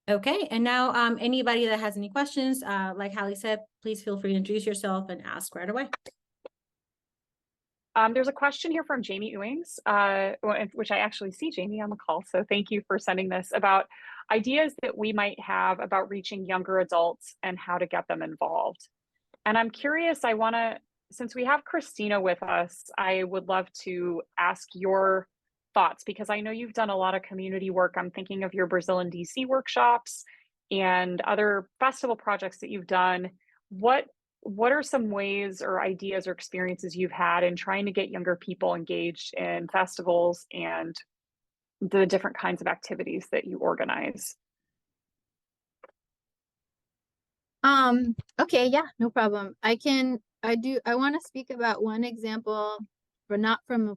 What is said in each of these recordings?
Okay, and now anybody that has any questions, like Hallie said, please feel free to introduce yourself and ask right away. There's a question here from Jamie Ewings, which I actually see Jamie on the call. So thank you for sending this about ideas that we might have about reaching younger adults and how to get them involved. And I'm curious, since we have Christina with us, I would love to ask your thoughts because I know you've done a lot of community work. I'm thinking of your Brazil and DC workshops and other festival projects that you've done. What what are some ways or ideas or experiences you've had in trying to get younger people engaged in festivals and the different kinds of activities that you organize? Okay, yeah, no problem. I want to speak about one example, but not from our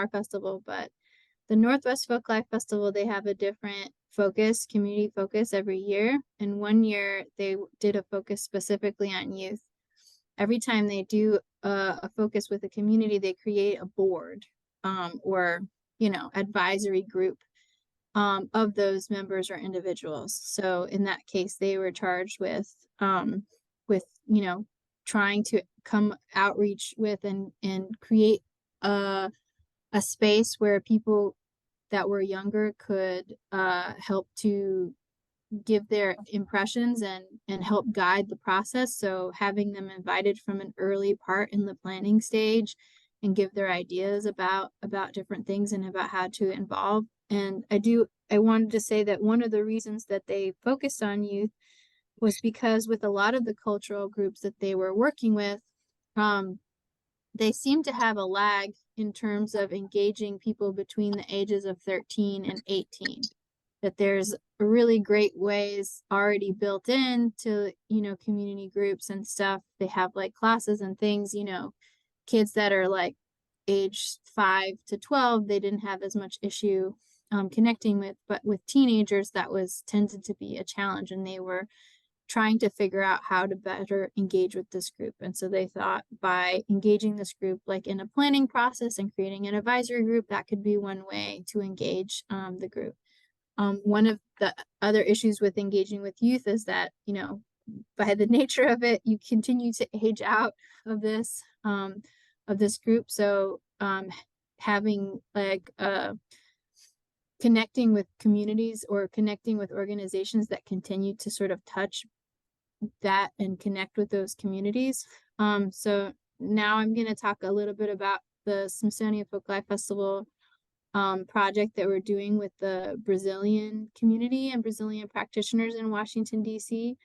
festival, but the Northwest Folklife Festival. They have a different community focus every year. And one year they did a focus specifically on youth. Every time they do a focus with a community, they create a board, or, advisory group of those members or individuals. So in that case, they were charged with trying to come outreach with and create a space where people that were younger could help to give their impressions and help guide the process. So having them invited from an early part in the planning stage and give their ideas about different things and about how to involve. And I wanted to say that one of the reasons that they focused on youth was because with a lot of the cultural groups that they were working with, they seem to have a lag in terms of engaging people between the ages of 13 and 18. That there's really great ways already built into, community groups and stuff. They have like classes and things, kids that are like age 5 to 12, they didn't have as much issue connecting with, but with teenagers, that was tended to be a challenge, and they were trying to figure out how to better engage with this group. And so they thought by engaging this group like in a planning process and creating an advisory group, that could be one way to engage the group. One of the other issues with engaging with youth is that, by the nature of it, you continue to age out of this group. So having like connecting with communities or connecting with organizations that continue to sort of touch that and connect with those communities. So now I'm going to talk a little bit about the Smithsonian Folklife Festival project that we're doing with the Brazilian community and Brazilian practitioners in Washington, D.C.,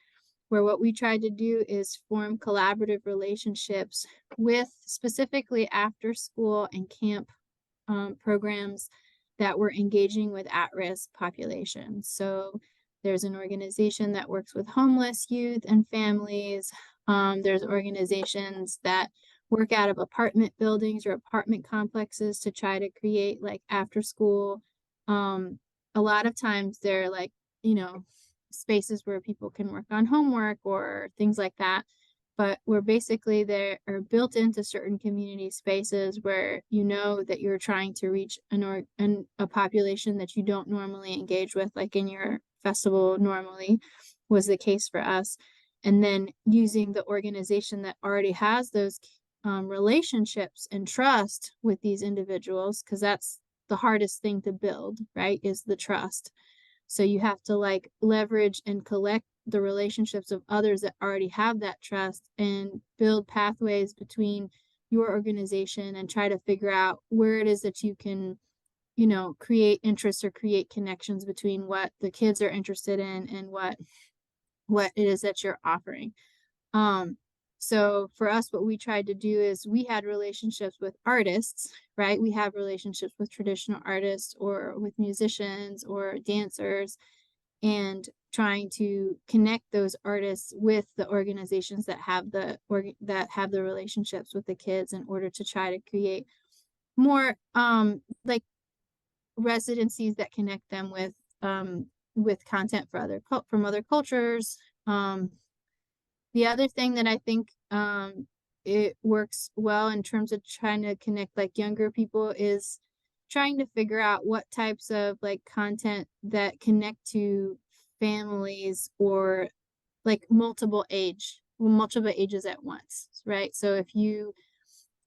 where what we tried to do is form collaborative relationships with specifically after school and camp programs that were engaging with at-risk populations. So there's an organization that works with homeless youth and families. There's organizations that work out of apartment buildings or apartment complexes to try to create like after school. A lot of times they're like, spaces where people can work on homework or things like that. But we're basically they are built into certain community spaces where that you're trying to reach a population that you don't normally engage with, like in your festival normally was the case for us. And then using the organization that already has those relationships and trust with these individuals, because that's the hardest thing to build, right, is the trust. So you have to like leverage and collect the relationships of others that already have that trust and build pathways between your organization and try to figure out where it is that you can, create interest or create connections between what the kids are interested in and what it is that you're offering. So for us, what we tried to do is we had relationships with artists, right? We have relationships with traditional artists or with musicians or dancers, and trying to connect those artists with the organizations that have the relationships with the kids in order to try to create more like residencies that connect them with content from other cultures. The other thing that I think it works well in terms of trying to connect like younger people is trying to figure out what types of like content that connect to families or like multiple ages at once, right? So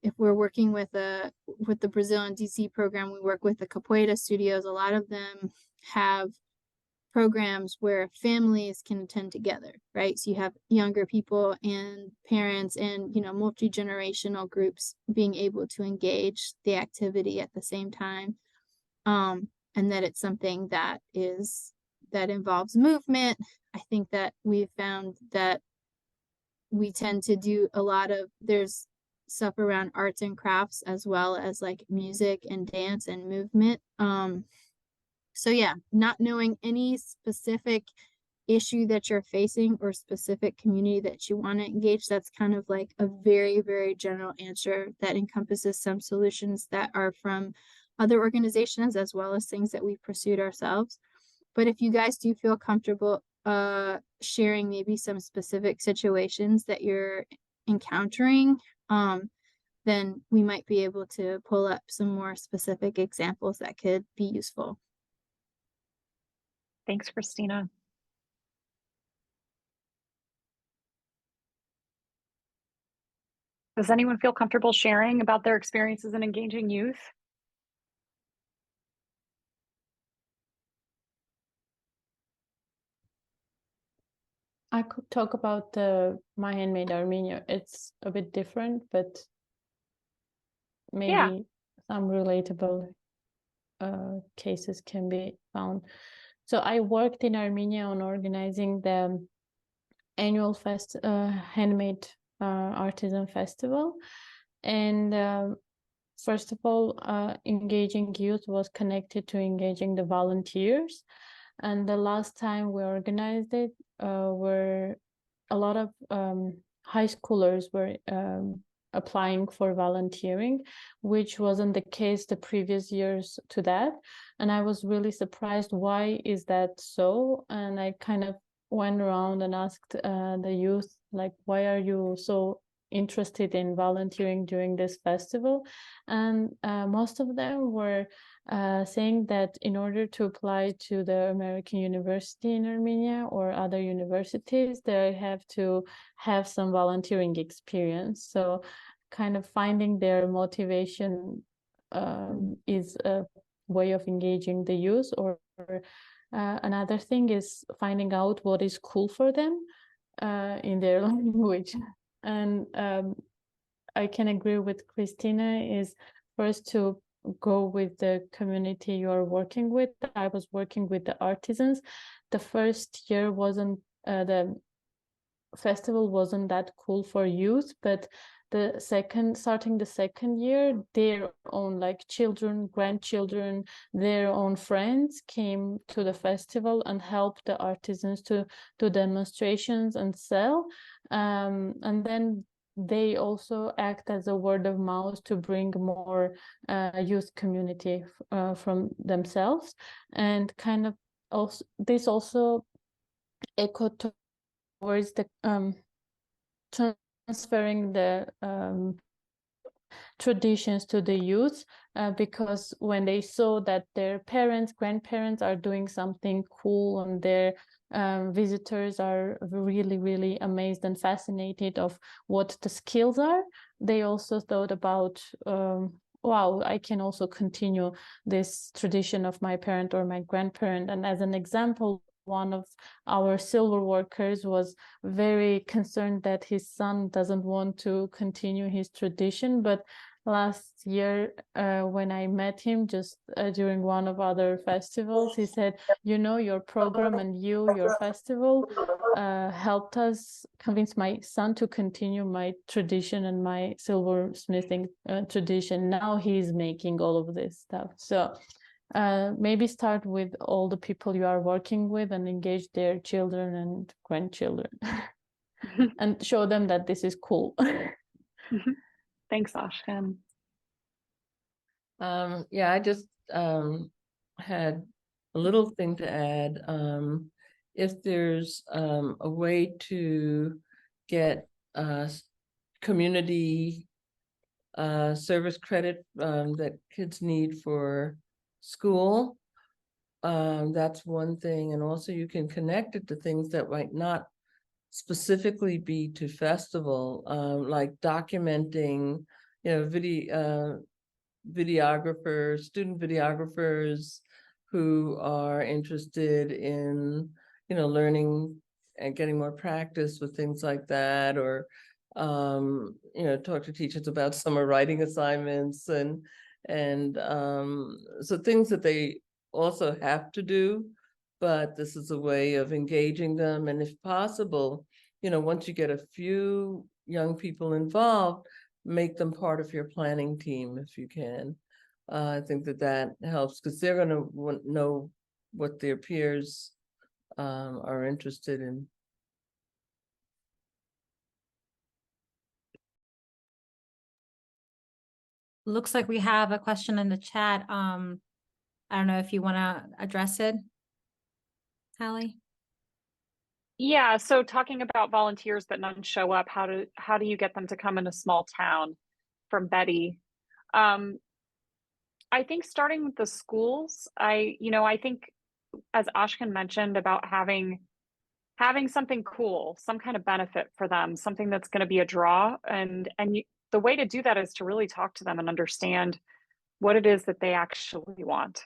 if we're working with the Brazil and DC program, we work with the Capoeira studios. A lot of them have programs where families can attend together, right? So you have younger people and parents and, multi-generational groups being able to engage the activity at the same time. And that it's something that involves movement. I think that we've found that we tend to do there's stuff around arts and crafts as well as like music and dance and movement. So yeah, not knowing any specific issue that you're facing or specific community that you want to engage, that's kind of like a very, very general answer that encompasses some solutions that are from other organizations as well as things that we've pursued ourselves. But if you guys do feel comfortable sharing maybe some specific situations that you're encountering, then we might be able to pull up some more specific examples that could be useful. Thanks, Christina. Does anyone feel comfortable sharing about their experiences in engaging youth? I could talk about my handmade Armenia. It's a bit different, but maybe some relatable cases can be found. So I worked in Armenia on organizing the annual handmade artisan festival. And first of all, engaging youth was connected to engaging the volunteers. And the last time we organized it, were a lot of high schoolers were applying for volunteering, which wasn't the case the previous years to that. And I was really surprised, why is that so? And I kind of went around and asked the youth, like, why are you so interested in volunteering during this festival? And most of them were saying that in order to apply to the American University in Armenia or other universities, they have to have some volunteering experience. So kind of finding their motivation is a way of engaging the youth. Or another thing is finding out what is cool for them in their language. And I can agree with Christina, is first to go with the community you're working with. I was working with the artisans. The first year wasn't, the festival wasn't that cool for youth, but starting the second year, their own like children, grandchildren, their own friends came to the festival and helped the artisans to do demonstrations and sell. And then they also act as a word of mouth to bring more youth community from themselves. And kind of also, this also echoed towards the transferring the traditions to the youth, because when they saw that their parents, grandparents are doing something cool, and their visitors are really, really amazed and fascinated of what the skills are, they also thought about, wow, I can also continue this tradition of my parent or my grandparent. And as an example, one of our silver workers was very concerned that his son doesn't want to continue his tradition. But last year, when I met him just during one of other festivals, he said, your program and your festival helped us convince my son to continue my tradition and my silversmithing tradition. Now he's making all of this stuff. So maybe start with all the people you are working with and engage their children and grandchildren and show them that this is cool. Thanks, Ashkan. Yeah, I just had a little thing to add. If there's a way to get community service credit that kids need for school. That's one thing. And also you can connect it to things that might not specifically be to festival, like documenting, videographers, student videographers who are interested in, learning and getting more practice with things like that, or talk to teachers about summer writing assignments and so things that they also have to do, but this is a way of engaging them. And if possible, once you get a few young people involved, make them part of your planning team if you can. I think that helps, because they're going to know what their peers are interested in. Looks like we have a question in the chat. I don't know if you want to address it, Hallie? Yeah, so talking about volunteers but none show up, how do you get them to come in a small town? From Betty. I think starting with the schools, I think, as Ashkan mentioned, about having something cool, some kind of benefit for them, something that's going to be a draw, and the way to do that is to really talk to them and understand what it is that they actually want.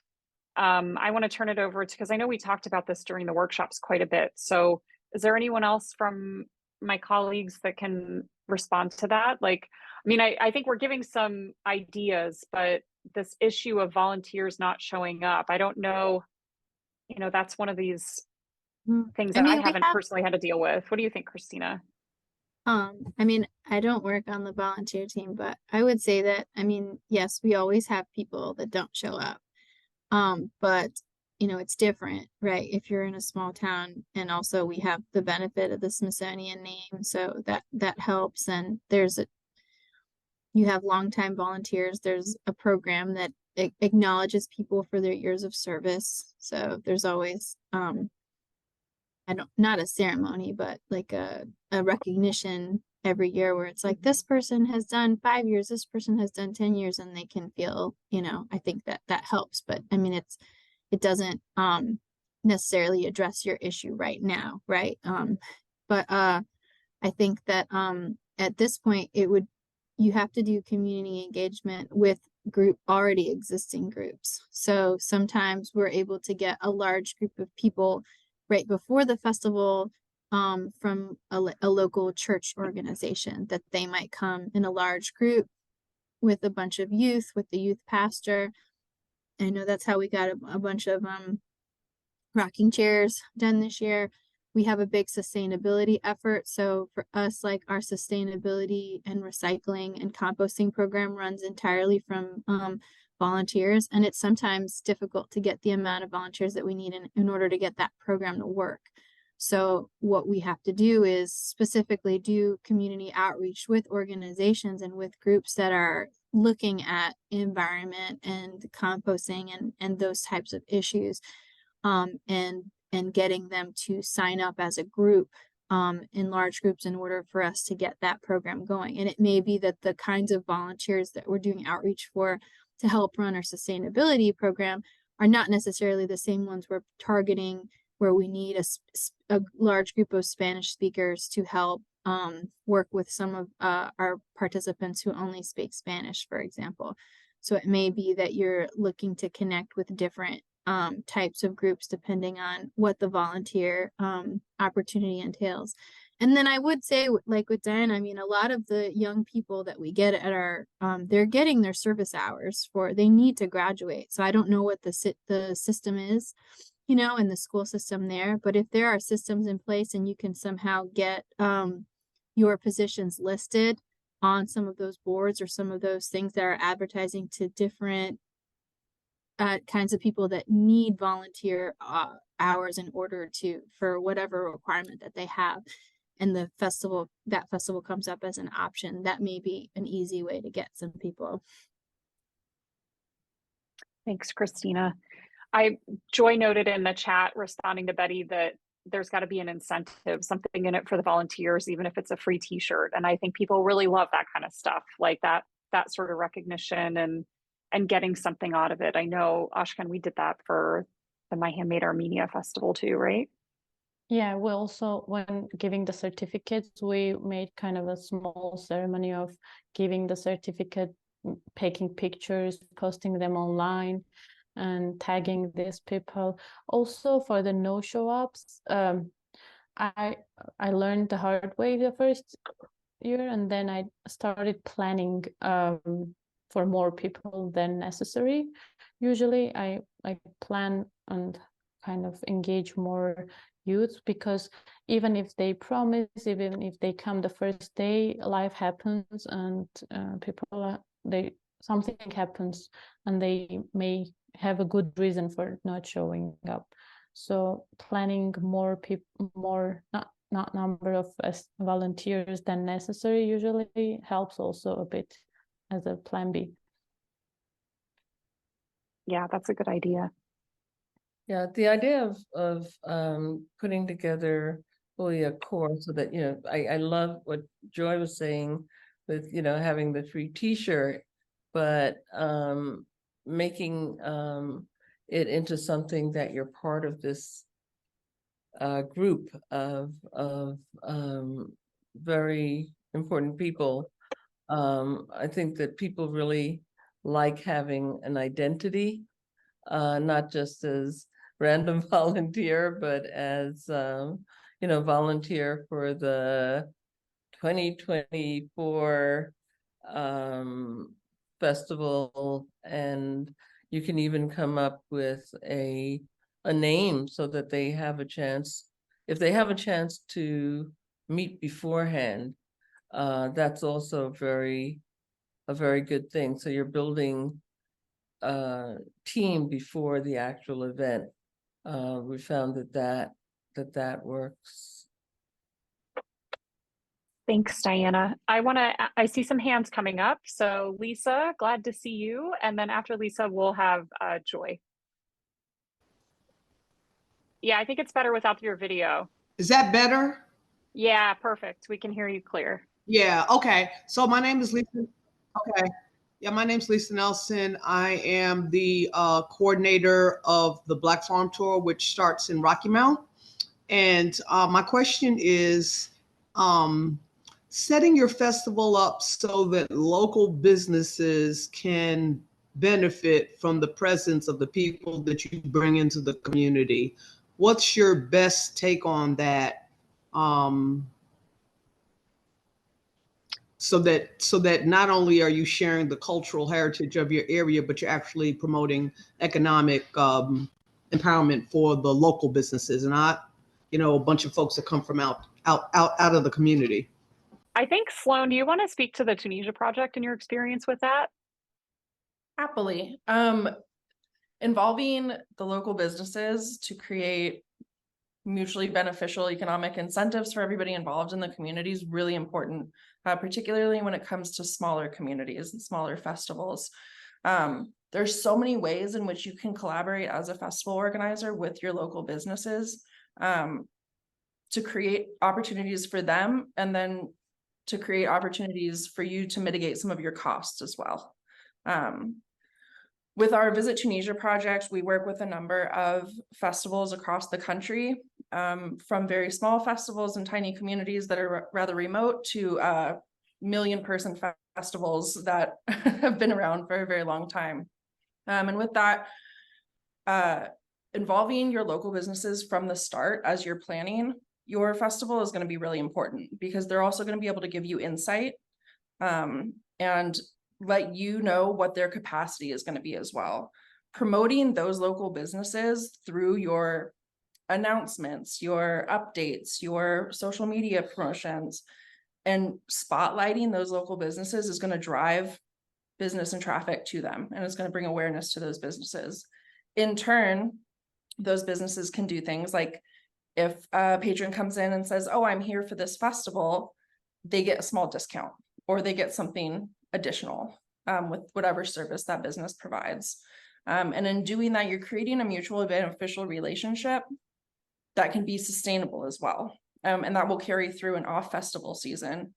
I want to turn it over to, because I know we talked about this during the workshops quite a bit. So is there anyone else from my colleagues that can respond to that? Like, I mean, I think we're giving some ideas, but this issue of volunteers not showing up, I don't know, that's one of these things that I haven't personally had to deal with. What do you think, Christina? I mean, I don't work on the volunteer team, but I would say that, I mean, yes, we always have people that don't show up. But it's different, right? If you're in a small town, and also we have the benefit of the Smithsonian name, so that helps. And you have longtime volunteers. There's a program that acknowledges people for their years of service. So there's always not a ceremony, but like a recognition every year where it's like, this person has done 5 years, this person has done 10 years, and they can feel, I think that helps. But I mean, it doesn't necessarily address your issue right now, right? But I think that at this point you have to do community engagement with already existing groups. So sometimes we're able to get a large group of people right before the festival from a local church organization, that they might come in a large group with a bunch of youth, with the youth pastor. I know that's how we got a bunch of rocking chairs done this year. We have a big sustainability effort. So for us, like, our sustainability and recycling and composting program runs entirely from volunteers. And it's sometimes difficult to get the amount of volunteers that we need in order to get that program to work. So what we have to do is specifically do community outreach with organizations and with groups that are looking at environment and composting and those types of issues, and getting them to sign up as a group in large groups in order for us to get that program going. And it may be that the kinds of volunteers that we're doing outreach for to help run our sustainability program are not necessarily the same ones we're targeting, where we need a large group of Spanish speakers to help work with some of our participants who only speak Spanish, for example. So it may be that you're looking to connect with different types of groups depending on what the volunteer opportunity entails. And then I would say, like with Diane, I mean, a lot of the young people that we get at our, they're getting their service hours they need to graduate. So I don't know what the system is, in the school system there, but if there are systems in place and you can somehow get your positions listed on some of those boards or some of those things that are advertising to different kinds of people that need volunteer hours in order for whatever requirement that they have, and that festival comes up as an option, that may be an easy way to get some people. Thanks, Christina. Joy noted in the chat, responding to Betty, that there's got to be an incentive, something in it for the volunteers, even if it's a free t-shirt. And I think people really love that kind of stuff. Like, that that sort of recognition and getting something out of it. I know, Ashkan, we did that for the My Handmade Armenia Festival too, right? Yeah, we also, when giving the certificates, we made kind of a small ceremony of giving the certificate, taking pictures, posting them online, and tagging these people. Also, for the no-show ups, I learned the hard way the first year, and then I started planning for more people than necessary. Usually, I plan and kind of engage more youth, because even if they promise, even if they come the first day, life happens, and people something happens, and they may have a good reason for not showing up. So planning more people, not number of volunteers than necessary usually helps also a bit as a plan B. Yeah, that's a good idea. Yeah, the idea of putting together really a core so that, I love what Joy was saying with, having the free t-shirt, but making it into something that you're part of this group of very important people. I think that people really like having an identity, not just as random volunteer, but as volunteer for the 2024 festival, and you can even come up with a name so that they have a chance, if they have a chance to meet beforehand. That's also a very good thing. So you're building a team before the actual event. We found that works. Thanks, Diana. I see some hands coming up. So Lisa, glad to see you. And then after Lisa, we'll have Joy. Yeah, I think it's better without your video. Is that better? Yeah, perfect. We can hear you clear. Yeah, okay. So my name is Lisa. Okay. Yeah, my name's Lisa Nelson. I am the coordinator of the Black Farm Tour, which starts in Rocky Mount. And my question is, setting your festival up so that local businesses can benefit from the presence of the people that you bring into the community. What's your best take on that? So that not only are you sharing the cultural heritage of your area, but you're actually promoting economic empowerment for the local businesses, and not, a bunch of folks that come from out of the community. I think, Sloan, do you want to speak to the Tunisia project and your experience with that? Happily. Involving the local businesses to create mutually beneficial economic incentives for everybody involved in the community is really important, particularly when it comes to smaller communities and smaller festivals. There's so many ways in which you can collaborate as a festival organizer with your local businesses to create opportunities for them, and then to create opportunities for you to mitigate some of your costs as well. With our Visit Tunisia project, we work with a number of festivals across the country, from very small festivals and tiny communities that are rather remote to million-person festivals that have been around for a very long time. And with that, involving your local businesses from the start as you're planning your festival is going to be really important, because they're also going to be able to give you insight and let you know what their capacity is going to be as well. Promoting those local businesses through your announcements, your updates, your social media promotions, and spotlighting those local businesses is going to drive business and traffic to them, and it's going to bring awareness to those businesses. In turn, those businesses can do things like, if a patron comes in and says, "Oh, I'm here for this festival," they get a small discount, or they get something additional with whatever service that business provides. And in doing that, you're creating a mutually beneficial relationship that can be sustainable as well. And that will carry through an off festival season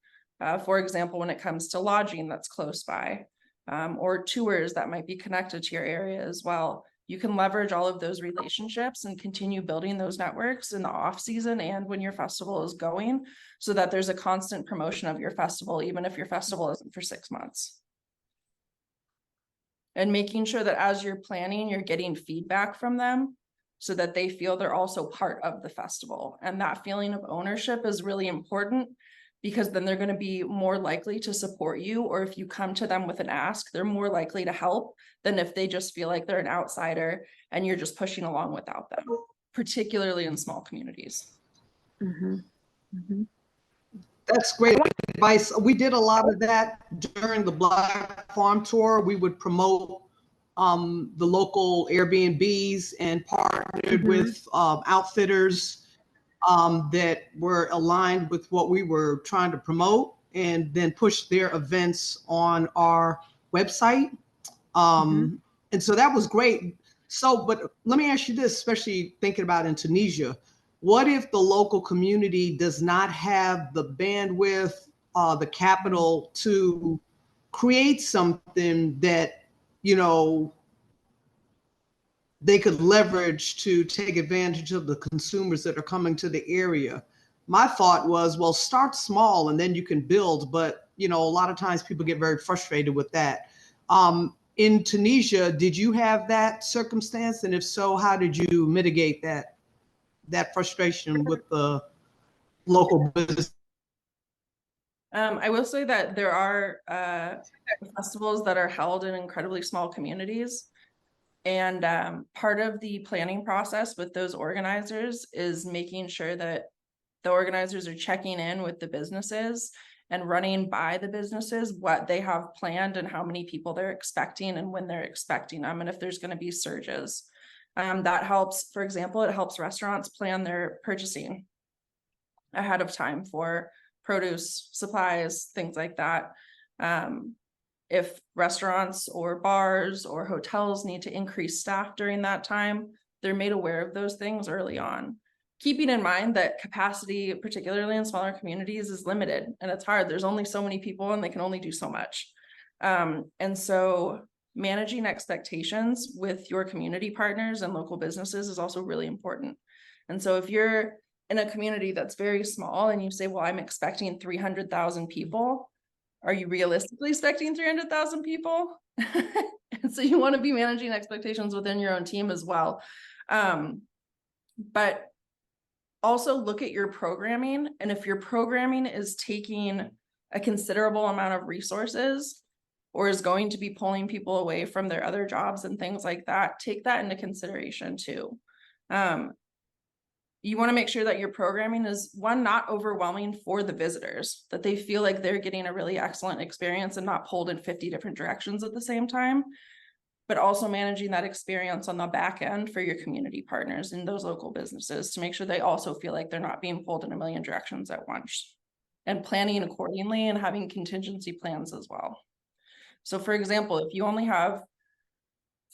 For example, when it comes to lodging that's close by, or tours that might be connected to your area as well. You can leverage all of those relationships and continue building those networks in the off season and when your festival is going, so that there's a constant promotion of your festival, even if your festival isn't for 6 months. And making sure that as you're planning, you're getting feedback from them so that they feel they're also part of the festival. And that feeling of ownership is really important, because then they're going to be more likely to support you, or if you come to them with an ask, they're more likely to help than if they just feel like they're an outsider and you're just pushing along without them, particularly in small communities. That's great advice. We did a lot of that during the Black Farm Tour. We would promote the local Airbnbs and partnered with outfitters that were aligned with what we were trying to promote, and then push their events on our website. And so that was great. So, but let me ask you this, especially thinking about in Tunisia, what if the local community does not have the bandwidth, the capital to create something that, you know, they could leverage to take advantage of the consumers that are coming to the area? My thought was, well, start small and then you can build. But, you know, a lot of times people get very frustrated with that. In Tunisia, did you have that circumstance? And if so, how did you mitigate that frustration with the local business? I will say that there are festivals that are held in incredibly small communities. And part of the planning process with those organizers is making sure that the organizers are checking in with the businesses and running by the businesses what they have planned and how many people they're expecting and when they're expecting them, and if there's going to be surges. That helps. For example, it helps restaurants plan their purchasing ahead of time for produce, supplies, things like that. If restaurants or bars or hotels need to increase staff during that time, they're made aware of those things early on. Keeping in mind that capacity, particularly in smaller communities, is limited and it's hard. There's only so many people and they can only do so much. And so managing expectations with your community partners and local businesses is also really important. And so if you're in a community that's very small and you say, well, I'm expecting 300,000 people, are you realistically expecting 300,000 people? And so you want to be managing expectations within your own team as well. But also look at your programming. And if your programming is taking a considerable amount of resources or is going to be pulling people away from their other jobs and things like that, take that into consideration too. You want to make sure that your programming is, one, not overwhelming for the visitors, that they feel like they're getting a really excellent experience and not pulled in 50 different directions at the same time, but also managing that experience on the back end for your community partners and those local businesses to make sure they also feel like they're not being pulled in a million directions at once, and planning accordingly and having contingency plans as well. So for example, if you only have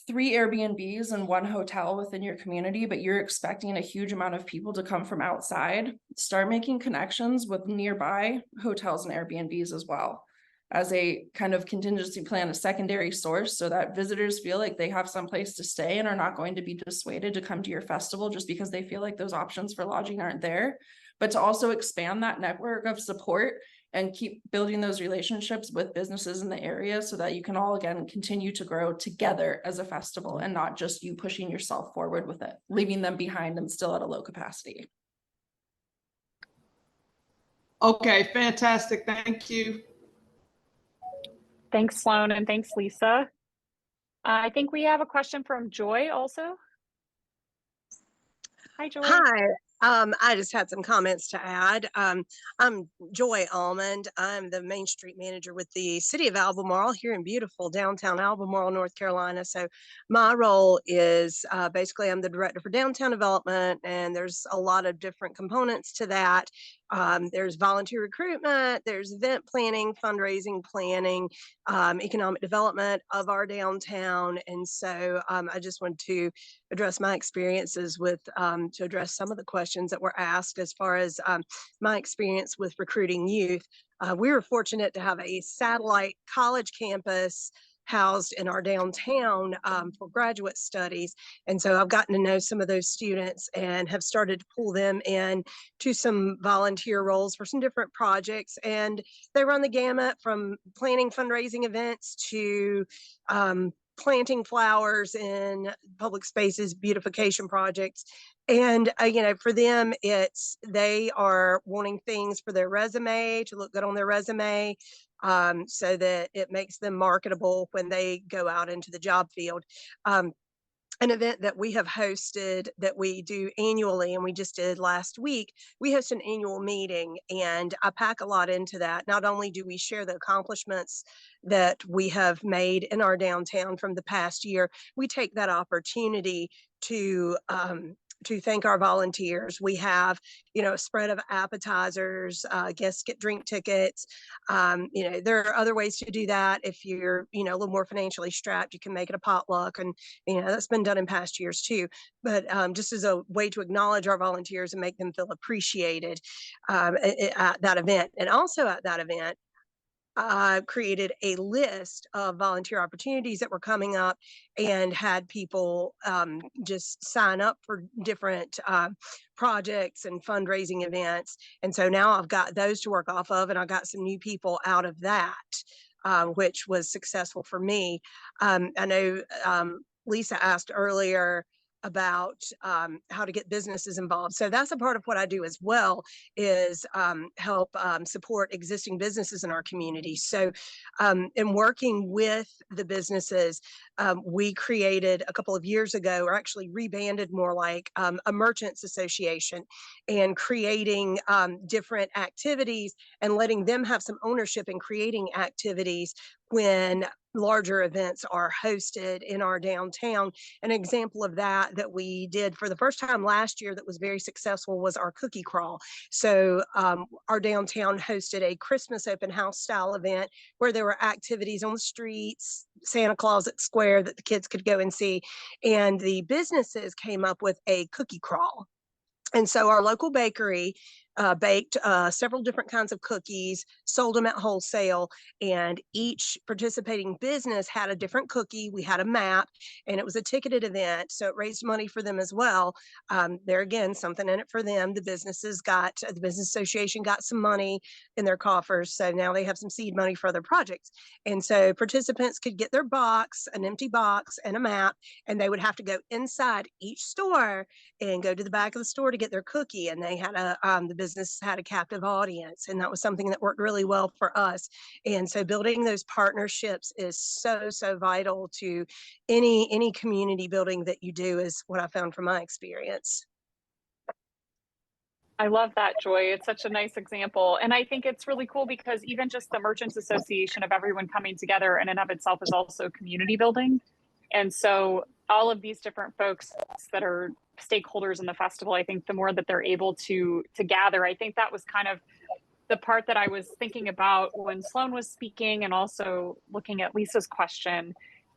3 Airbnbs and 1 hotel within your community, but you're expecting a huge amount of people to come from outside, start making connections with nearby hotels and Airbnbs as well, as a kind of contingency plan, a secondary source, so that visitors feel like they have some place to stay and are not going to be dissuaded to come to your festival just because they feel like those options for lodging aren't there, but to also expand that network of support and keep building those relationships with businesses in the area so that you can all, again, continue to grow together as a festival and not just you pushing yourself forward with it, leaving them behind and still at a low capacity. Okay, fantastic. Thank you. Thanks, Sloan, and thanks, Lisa. I think we have a question from Joy also. Hi, Joy. Hi. I just had some comments to add. I'm Joy Almond. I'm the Main Street Manager with the City of Albemarle here in beautiful downtown Albemarle, North Carolina. So my role is basically I'm the Director for Downtown Development, and there's a lot of different components to that. There's volunteer recruitment, there's event planning, fundraising planning, economic development of our downtown. And so I just want to address my experiences with, to address some of the questions that were asked as far as my experience with recruiting youth. We were fortunate to have a satellite college campus housed in our downtown for graduate studies. And so I've gotten to know some of those students and have started to pull them in to some volunteer roles for some different projects. And they run the gamut from planning fundraising events to planting flowers in public spaces, beautification projects. And, for them, they are wanting things for their resume to look good on their resume, so that it makes them marketable when they go out into the job field. An event that we have hosted that we do annually, and we just did last week, we host an annual meeting, and I pack a lot into that. Not only do we share the accomplishments that we have made in our downtown from the past year, we take that opportunity to thank our volunteers. We have, a spread of appetizers, guests get drink tickets. There are other ways to do that. If you're, a little more financially strapped, you can make it a potluck. And, that's been done in past years too. But just as a way to acknowledge our volunteers and make them feel appreciated at that event. And also at that event, created a list of volunteer opportunities that were coming up and had people just sign up for different projects and fundraising events. And so now I've got those to work off of, and I got some new people out of that, which was successful for me. I know Lisa asked earlier about how to get businesses involved. So that's a part of what I do as well, is help support existing businesses in our community. So in working with the businesses, we created a couple of years ago, or actually rebanded more like a merchants association, and creating different activities and letting them have some ownership in creating activities when larger events are hosted in our downtown. An example of that we did for the first time last year that was very successful was our cookie crawl. So our downtown hosted a Christmas open house style event where there were activities on the streets, Santa Claus at Square that the kids could go and see. And the businesses came up with a cookie crawl. And so our local bakery baked several different kinds of cookies, sold them at wholesale, and each participating business had a different cookie. We had a map, and it was a ticketed event, so it raised money for them as well. There again, something in it for them. The business association got some money in their coffers, so now they have some seed money for other projects. And so participants could get their box, an empty box, and a map, and they would have to go inside each store and go to the back of the store to get their cookie. And they had the business had a captive audience, and that was something that worked really well for us. And so building those partnerships is so vital to any community building that you do, is what I found from my experience. I love that, Joy. It's such a nice example. And I think it's really cool because even just the Merchants Association of everyone coming together in and of itself is also community building. And so all of these different folks that are stakeholders in the festival, I think the more that they're able to gather, I think that was kind of the part that I was thinking about when Sloan was speaking, and also looking at Lisa's question.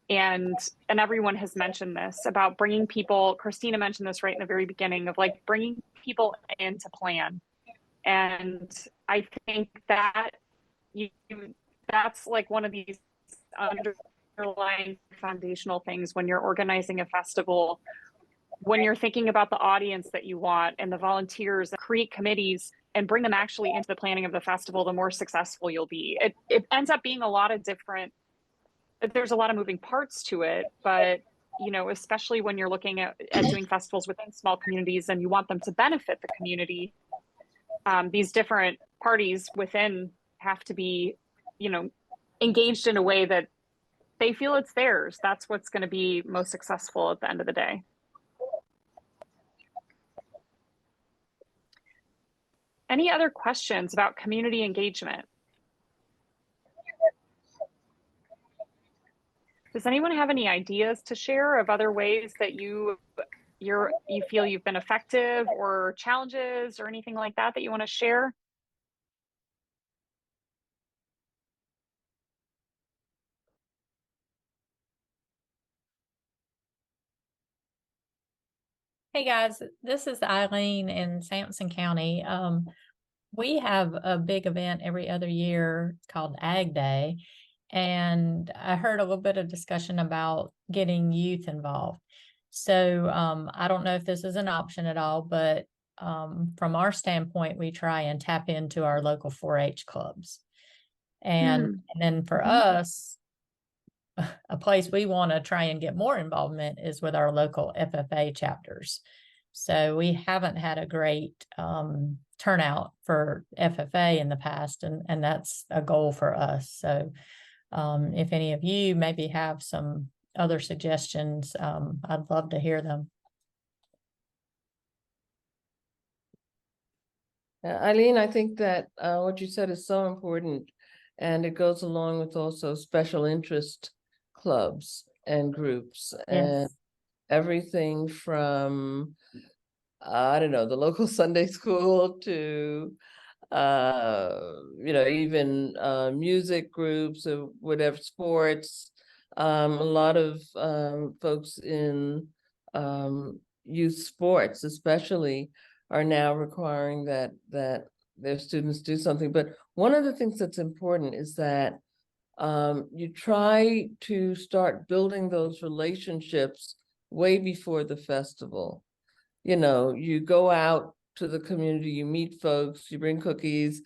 And everyone has mentioned this about bringing people. Christina mentioned this right in the very beginning, of like bringing people in to plan. And I think that that's like one of these underlying foundational things when you're organizing a festival, when you're thinking about the audience that you want and the volunteers, create committees and bring them actually into the planning of the festival, the more successful you'll be. It ends up being a lot of different, there's a lot of moving parts to it, but especially when you're looking at doing festivals within small communities and you want them to benefit the community, these different parties within have to be, engaged in a way that they feel it's theirs. That's what's going to be most successful at the end of the day. Any other questions about community engagement? Does anyone have any ideas to share of other ways that you feel you've been effective, or challenges or anything like that you want to share? Hey guys, this is Eileen in Sampson County. We have a big event every other year called Ag Day. And I heard a little bit of discussion about getting youth involved. So I don't know if this is an option at all, but from our standpoint, we try and tap into our local 4-H clubs. And then for us, a place we want to try and get more involvement is with our local FFA chapters. So we haven't had a great turnout for FFA in the past, and that's a goal for us. So if any of you maybe have some other suggestions, I'd love to hear them. Eileen, I think that what you said is so important, and it goes along with also special interest clubs and groups, and everything from I don't know, the local Sunday school to even music groups or whatever, sports. A lot of folks in youth sports especially are now requiring that their students do something. But one of the things that's important is that you try to start building those relationships way before the festival. You go out to the community, you meet folks, you bring cookies,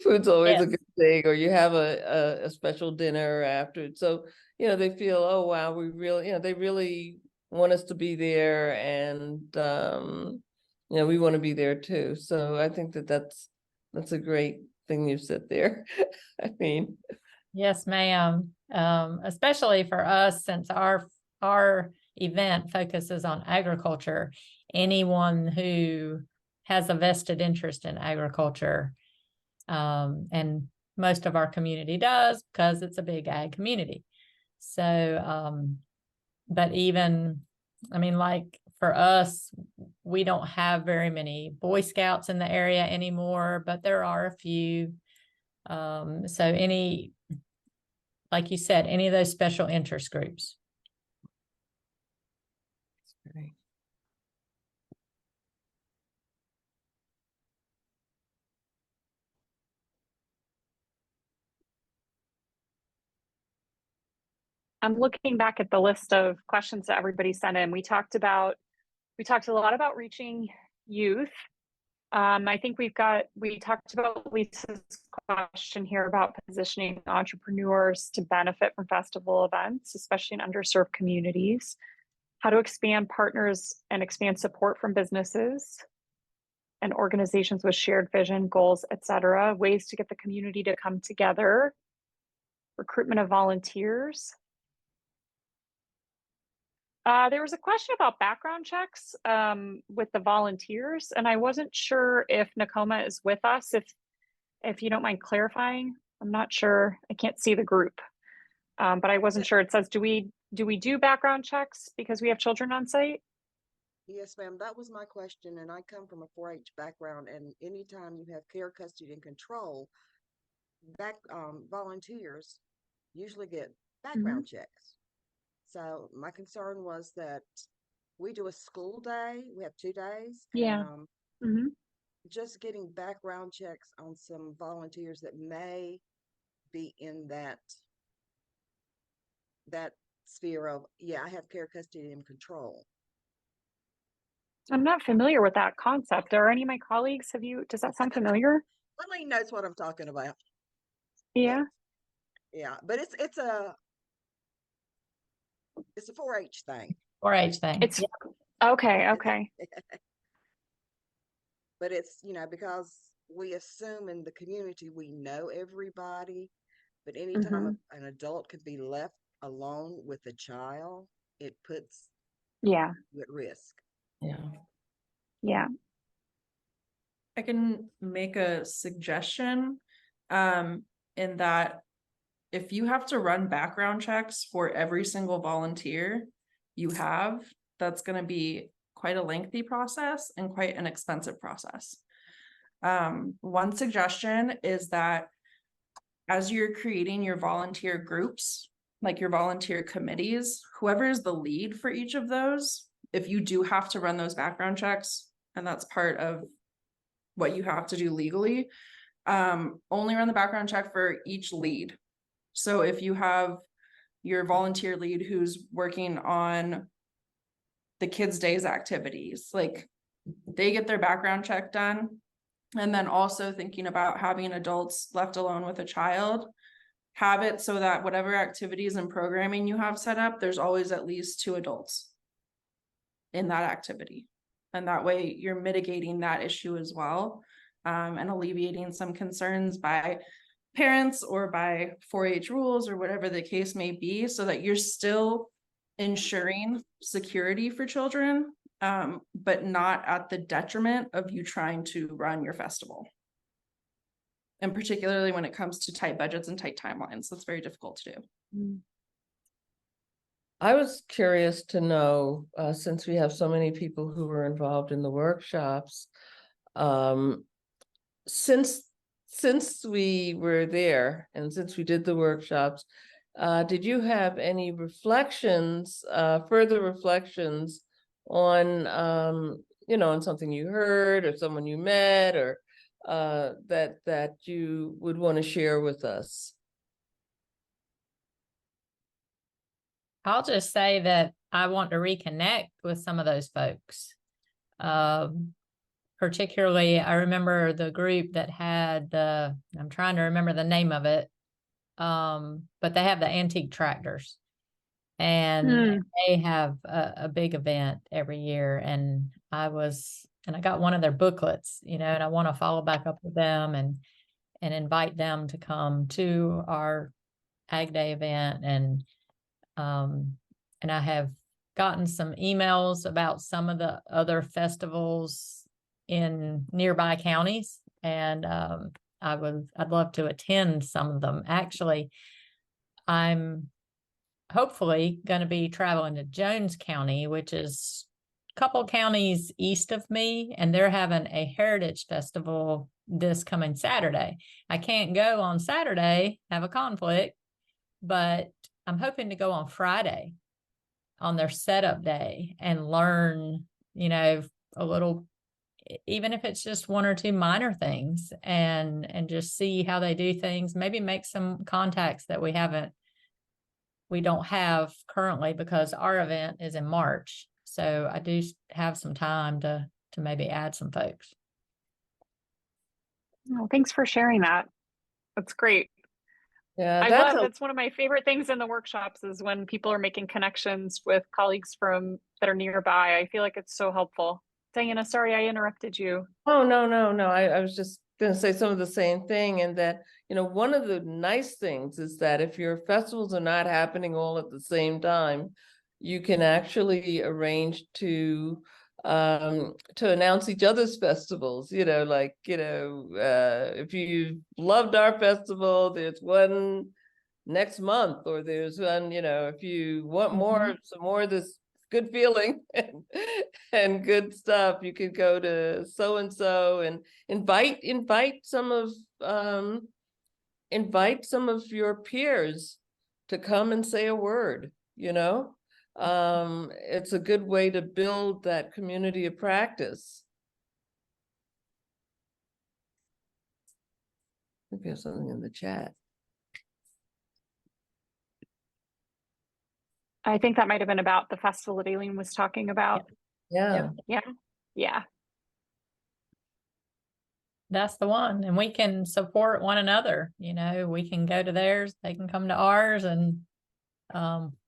food's always a good thing, or you have a special dinner after. So, they feel, oh, wow, they really want us to be there, and, we want to be there too. So I think that's a great thing you said there. I mean. Yes, ma'am. Especially for us, since our event focuses on agriculture, anyone who has a vested interest in agriculture, and most of our community does, because it's a big ag community. So, but even, like for us, we don't have very many Boy Scouts in the area anymore, but there are a few. So like you said, any of those special interest groups. Right. I'm looking back at the list of questions that everybody sent in. We talked a lot about reaching youth. I think we talked about Lisa's question here about positioning entrepreneurs to benefit from festival events, especially in underserved communities, how to expand partners and expand support from businesses and organizations with shared vision, goals, etc., ways to get the community to come together, recruitment of volunteers. There was a question about background checks with the volunteers, and I wasn't sure if Nakoma is with us. If you don't mind clarifying, I'm not sure. I can't see the group, but I wasn't sure. It says, do we do background checks because we have children on site? Yes, ma'am. That was my question, and I come from a 4-H background. And anytime you have care, custody, and control, volunteers usually get background checks. So my concern was that we do a school day. We have 2 days. Yeah. And, just getting background checks on some volunteers that may be in that sphere of, I have care, custody, and control. I'm not familiar with that concept. Are any of my colleagues, does that sound familiar? Lily knows what I'm talking about. Yeah. But it's a 4-H thing. 4-H thing. It's okay. But it's, because we assume in the community we know everybody, but anytime an adult could be left alone with a child, it puts you at risk. Yeah. I can make a suggestion in that if you have to run background checks for every single volunteer you have, that's going to be quite a lengthy process and quite an expensive process. One suggestion is that as you're creating your volunteer groups, like your volunteer committees, whoever is the lead for each of those if you do have to run those background checks, and that's part of what you have to do legally, only run the background check for each lead. So if you have your volunteer lead who's working on the kids' days activities, like they get their background check done. And then also thinking about having adults left alone with a child, have it so that whatever activities and programming you have set up, there's always at least 2 adults in that activity. And that way you're mitigating that issue as well, and alleviating some concerns by parents or by 4-H rules or whatever the case may be, so that you're still ensuring security for children, but not at the detriment of you trying to run your festival. And particularly when it comes to tight budgets and tight timelines, that's very difficult to do. I was curious to know, since we have so many people who were involved in the workshops, since we were there and since we did the workshops, did you have any reflections, further reflections on, on something you heard or someone you met, or that you would want to share with us? I'll just say that I want to reconnect with some of those folks. Particularly, I remember the group that had I'm trying to remember the name of it, but they have the antique tractors, and they have a big event every year. And I got one of their booklets, and I want to follow back up with them and invite them to come to our Ag Day event. And I have gotten some emails about some of the other festivals in nearby counties, and I'd love to attend some of them. Actually, I'm hopefully going to be traveling to Jones County, which is a couple counties east of me, and they're having a heritage festival this coming Saturday. I can't go on Saturday, have a conflict, but I'm hoping to go on Friday on their setup day and learn, a little, even if it's just 1 or 2 minor things, and just see how they do things, maybe make some contacts that we don't have currently, because our event is in March. So I do have some time to maybe add some folks. Oh, thanks for sharing that. That's great. Yeah, that's one of my favorite things in the workshops, is when people are making connections with colleagues that are nearby. I feel like it's so helpful. Diana, sorry I interrupted you. Oh, no. I was just going to say some of the same thing. And that, one of the nice things is that if your festivals are not happening all at the same time, you can actually arrange to announce each other's festivals, if you loved our festival, there's one next month, or there's one, if you want some more of this good feeling and good stuff, you could go to so-and-so and invite some of your peers to come and say a word. It's a good way to build that community of practice. I think we have something in the chat. I think that might have been about the festival that Aileen was talking about. Yeah. Yeah. That's the one. And we can support one another. We can go to theirs, they can come to ours, and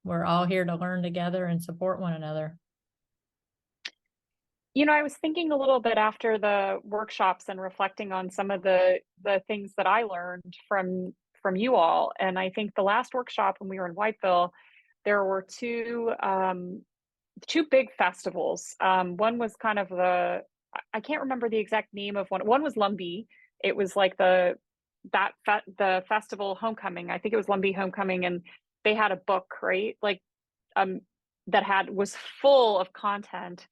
we're all here to learn together and support one another. I was thinking a little bit after the workshops and reflecting on some of the things that I learned from you all. And I think the last workshop when we were in Whiteville, there were two big festivals. One was kind of I can't remember the exact name of one. One was Lumbee. It was like the festival homecoming. I think it was Lumbee Homecoming, and they had a book, right? Like that was full of content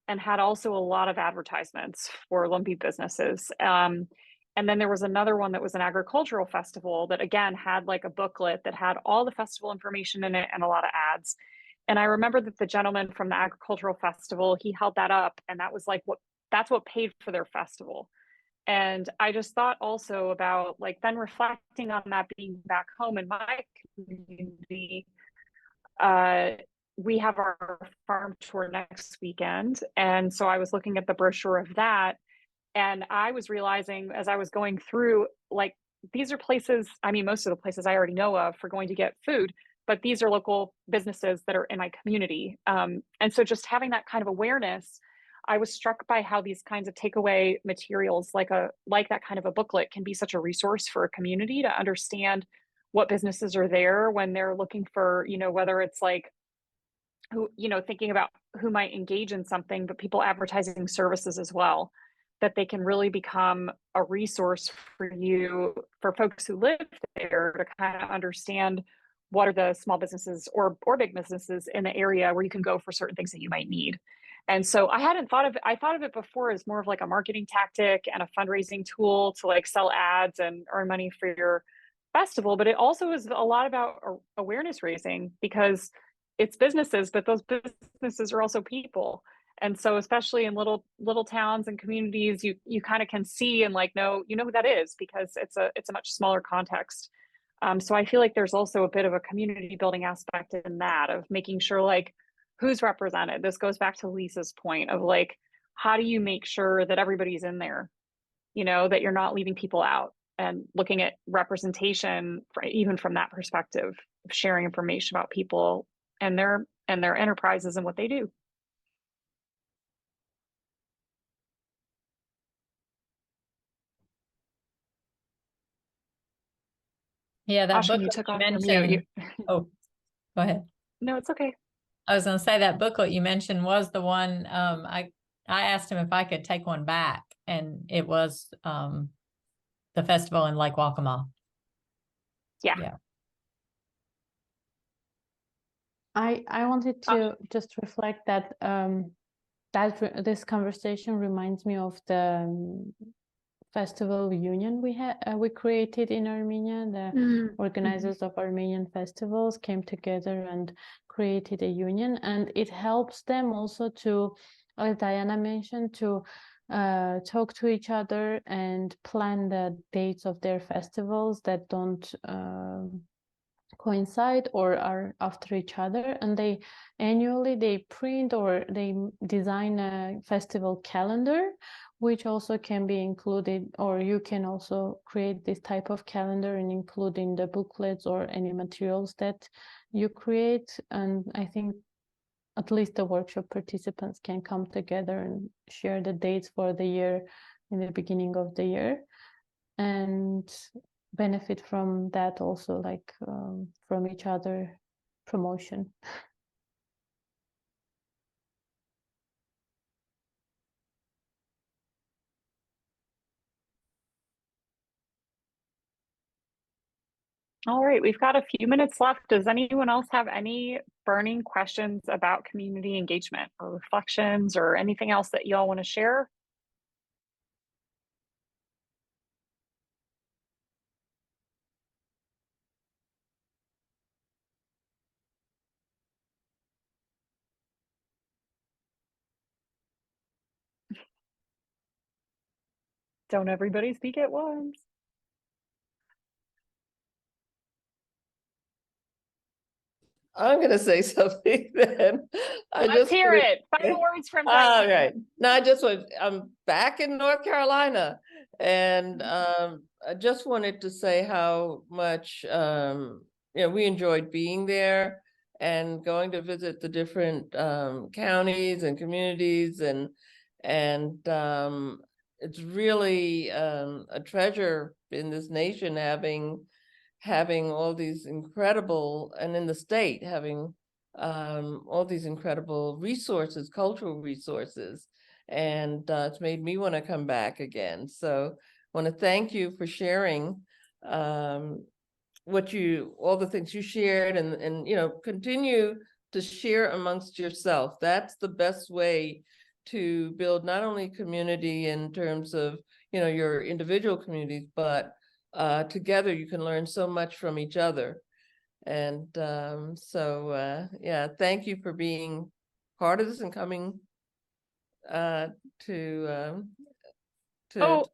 and had also a lot of advertisements for Lumbee businesses. And then there was another one that was an agricultural festival that again had like a booklet that had all the festival information in it and a lot of ads. And I remember that the gentleman from the agricultural festival, he held that up, and that was like that's what paid for their festival. And I just thought also about like then reflecting on that being back home in my community. We have our farm tour next weekend. And so I was looking at the brochure of that. And I was realizing as I was going through, like, these are places, I mean, most of the places I already know of for going to get food, but these are local businesses that are in my community. And so just having that kind of awareness, I was struck by how these kinds of takeaway materials, like that kind of a booklet, can be such a resource for a community to understand what businesses are there when they're looking for, whether it's like who, thinking about who might engage in something, but people advertising services as well, that they can really become a resource for you, for folks who live there, to kind of understand what are the small businesses or big businesses in the area where you can go for certain things that you might need. And so I thought of it before as more of like a marketing tactic and a fundraising tool to like sell ads and earn money for your festival, but it also is a lot about awareness raising, because it's businesses, but those businesses are also people. And so especially in little towns and communities, you kind of can see and like know who that is, because it's a much smaller context. So I feel like there's also a bit of a community building aspect in that, of making sure like who's represented. This goes back to Lisa's point of like, how do you make sure that everybody's in there, that you're not leaving people out, and looking at representation even from that perspective of sharing information about people and their enterprises and what they do. Yeah, that Ashwin, book you that took you off your mute. mentioned. Oh, go ahead. No, it's okay. I was going to say that booklet you mentioned was the one. I asked him if I could take one back, and it was the festival in Lake Waccamaw. Yeah. I wanted to just reflect that this conversation reminds me of the festival union we created in Armenia. The organizers of Armenian festivals came together and created a union, and it helps them also to, as Diana mentioned, to talk to each other and plan the dates of their festivals that don't coincide or are after each other. And they annually print or they design a festival calendar, which also can be included, or you can also create this type of calendar and include in the booklets or any materials that you create. And I think at least the workshop participants can come together and share the dates for the year in the beginning of the year, and benefit from that also, like from each other promotion. All right, we've got a few minutes left. Does anyone else have any burning questions about community engagement or reflections or anything else that y'all want to share? Don't everybody speak at once. I'm going to say something then. Let's hear it. Final words from All Diane. right. No, I'm back in North Carolina, and I just wanted to say how much we enjoyed being there and going to visit the different counties and communities, and it's really a treasure in this nation having all these incredible, and in the state having all these incredible resources, cultural resources, and it's made me want to come back again. So I want to thank you for sharing all the things you shared, and continue to share amongst yourself. That's the best way to build not only community in terms of your individual communities, but together you can learn so much from each other. And yeah, thank you for being part of this and coming to Oh,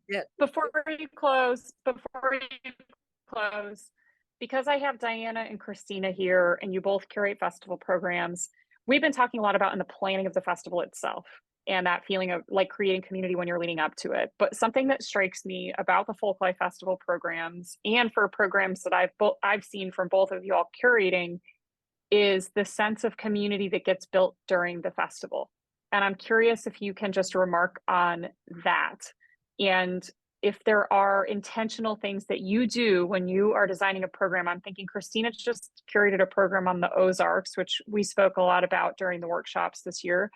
get. before you close, because I have Diana and Christina here and you both curate festival programs, we've been talking a lot about in the planning of the festival itself and that feeling of like creating community when you're leading up to it. But something that strikes me about the Folklife Festival programs and for programs that I've seen from both of you all curating is the sense of community that gets built during the festival. And I'm curious if you can just remark on that. And if there are intentional things that you do when you are designing a program. I'm thinking Christina just curated a program on the Ozarks, which we spoke a lot about during the workshops this year.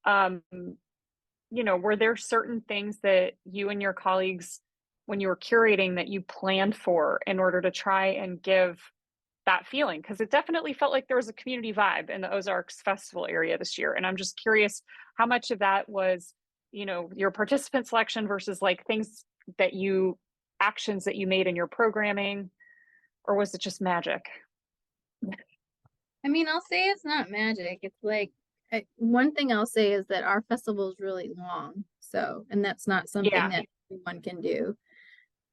You know, were there certain things that you and your colleagues, when you were curating, that you planned for in order to try and give that feeling? Because it definitely felt like there was a community vibe in the Ozarks Festival area this year. And I'm just curious how much of that was, you know, your participant selection versus like things that actions that you made in your programming, or was it just magic? I mean, I'll say it's not magic. It's like, one thing I'll say is that our festival is really long. So, and that's not something Yeah. that everyone can do.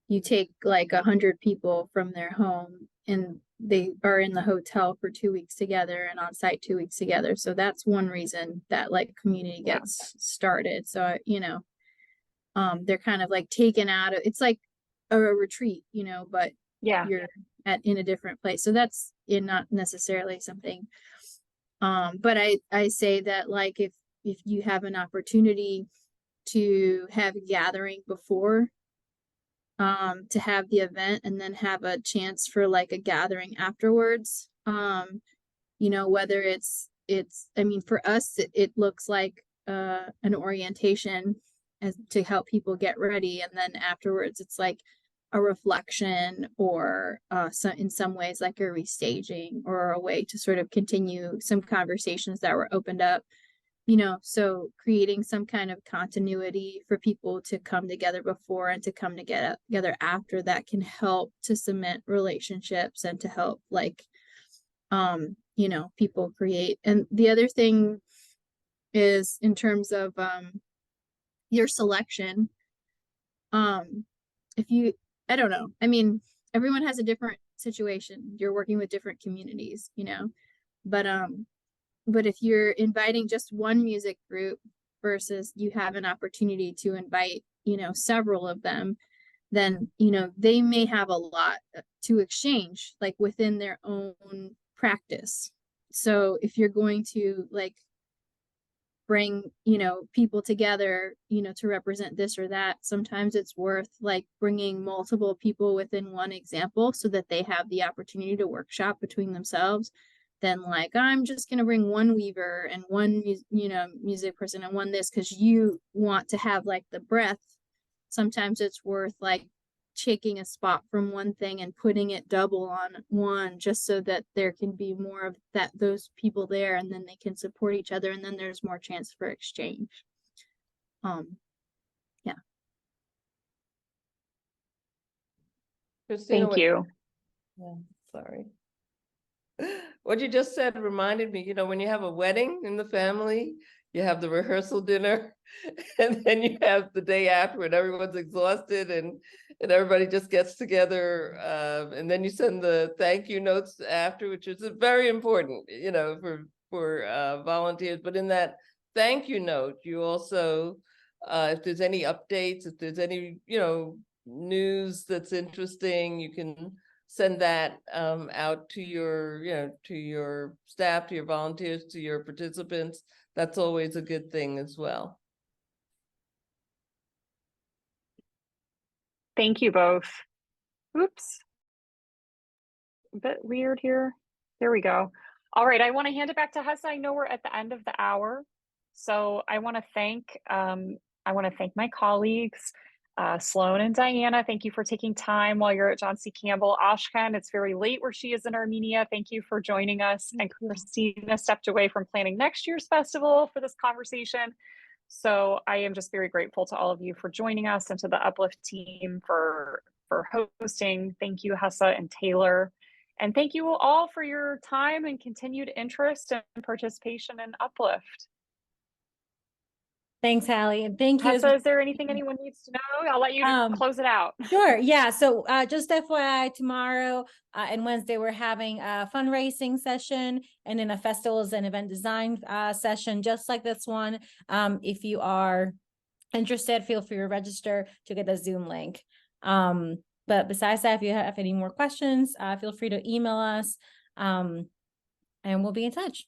You take like 100 people from their home and they are in the hotel for 2 weeks together and on site 2 weeks together. So that's one reason that like community gets started. So, you know, they're kind of like taken out of, it's like a retreat, you know, but Yeah. you're in a different place. So that's not necessarily something. But I say that like if you have an opportunity to have a gathering before, to have the event and then have a chance for like a gathering afterwards, you know, whether it's I mean, for us it looks like an orientation as to help people get ready, and then afterwards it's like a reflection or in some ways like a restaging or a way to sort of continue some conversations that were opened up, you know. So creating some kind of continuity for people to come together before and to come together after, that can help to cement relationships and to help like you know, people create. And the other thing is in terms of your selection, if you, I don't know, I mean, everyone has a different situation. You're working with different communities, you know, but if you're inviting just one music group versus you have an opportunity to invite, you know, several of them, then, you know, they may have a lot to exchange like within their own practice. So if you're going to like bring, you know, people together, you know, to represent this or that, sometimes it's worth like bringing multiple people within one example so that they have the opportunity to workshop between themselves. Then like, I'm just going to bring one weaver and one, you know, music person and one this, because you want to have like the breadth. Sometimes it's worth like taking a spot from one thing and putting it double on one, just so that there can be more of that, those people there, and then they can support each other, and then there's more chance for exchange. Yeah. Christina, Thank you. Yeah, sorry. What you just said reminded me, you know, when you have a wedding in the family, you have the rehearsal dinner, and then you have the day after when everyone's exhausted and everybody just gets together, and then you send the thank you notes after, which is very important, you know, for volunteers. But in that thank you note, you also, if there's any updates, if there's any, you know, news that's interesting, you can send that out to your, you know, to your staff, to your volunteers, to your participants. That's always a good thing as well. Thank you both. Oops. A bit weird here. There we go. All right, I want to hand it back to Hessa. I know we're at the end of the hour. So I want to thank my colleagues, Sloan and Diana. Thank you for taking time while you're at John C. Campbell. Ashkan, it's very late where she is in Armenia. Thank you for joining us. And Christina stepped away from planning next year's festival for this conversation. So I am just very grateful to all of you for joining us, and to the Uplift team for hosting. Thank you, Hessa and Taylor. And thank you all for your time and continued interest and participation in Uplift. Thanks, Hallie, and thank you. Tessa, is there anything anyone needs to know? I'll let you close it out. Sure. Yeah. So just FYI, tomorrow and Wednesday, we're having a fundraising session and then a festivals and event design session, just like this one. If you are interested, feel free to register to get the Zoom link. But besides that, if you have any more questions, feel free to email us and we'll be in touch.